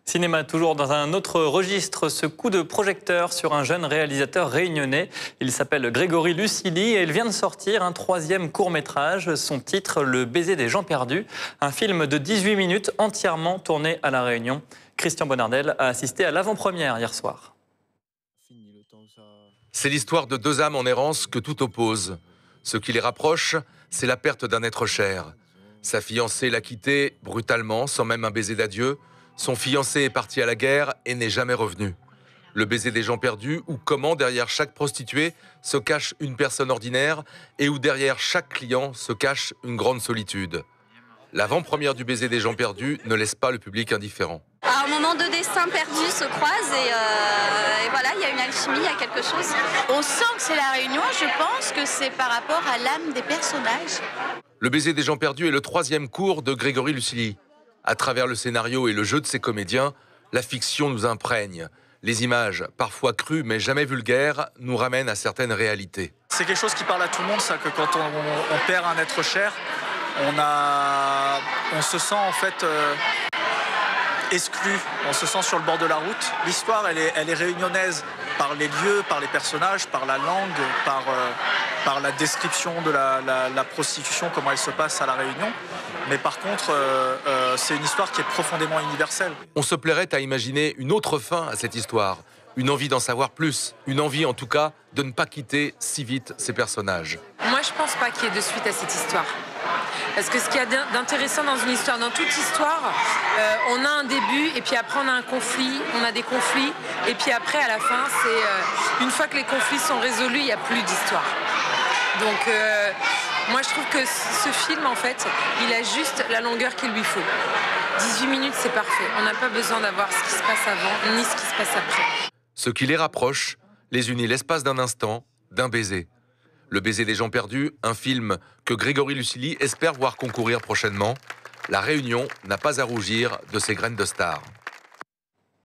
Cinéma, toujours dans un autre registre, ce coup de projecteur sur un jeune réalisateur réunionnais. Il s'appelle Grégory Lucili et il vient de sortir un troisième court-métrage. Son titre, Le baiser des gens perdus, un film de 18 minutes entièrement tourné à La Réunion. Christian Bonnardel a assisté à l'avant-première hier soir. C'est l'histoire de deux âmes en errance que tout oppose. Ce qui les rapproche, c'est la perte d'un être cher. Sa fiancée l'a quitté brutalement, sans même un baiser d'adieu. Son fiancé est parti à la guerre et n'est jamais revenu. Le baiser des gens perdus, ou comment derrière chaque prostituée se cache une personne ordinaire et où derrière chaque client se cache une grande solitude. L'avant-première du baiser des gens perdus ne laisse pas le public indifférent. À un moment, deux destins perdus se croisent et voilà, il y a une alchimie, il y a quelque chose. On sent que c'est La Réunion, je pense que c'est par rapport à l'âme des personnages. Le baiser des gens perdus est le troisième court de Grégory Lucili. À travers le scénario et le jeu de ses comédiens, la fiction nous imprègne. Les images, parfois crues mais jamais vulgaires, nous ramènent à certaines réalités. C'est quelque chose qui parle à tout le monde, ça, que quand on perd un être cher, on se sent en fait exclu, on se sent sur le bord de la route. L'histoire, elle est réunionnaise par les lieux, par les personnages, par la langue, par la description de la prostitution, comment elle se passe à La Réunion. Mais par contre, c'est une histoire qui est profondément universelle. On se plairait à imaginer une autre fin à cette histoire, une envie d'en savoir plus, une envie en tout cas de ne pas quitter si vite ces personnages. Moi, je pense pas qu'il y ait de suite à cette histoire. Parce que ce qu'il y a d'intéressant dans une histoire, dans toute histoire, on a un début et puis après on a un conflit, on a des conflits et puis après à la fin, c'est une fois que les conflits sont résolus, il n'y a plus d'histoire. Donc moi je trouve que ce film en fait, il a juste la longueur qu'il lui faut. 18 minutes c'est parfait, on n'a pas besoin d'avoir ce qui se passe avant ni ce qui se passe après. Ce qui les rapproche, les unit l'espace d'un instant, d'un baiser. Le baiser des gens perdus, un film que Grégory Lucili espère voir concourir prochainement. La Réunion n'a pas à rougir de ses graines de stars.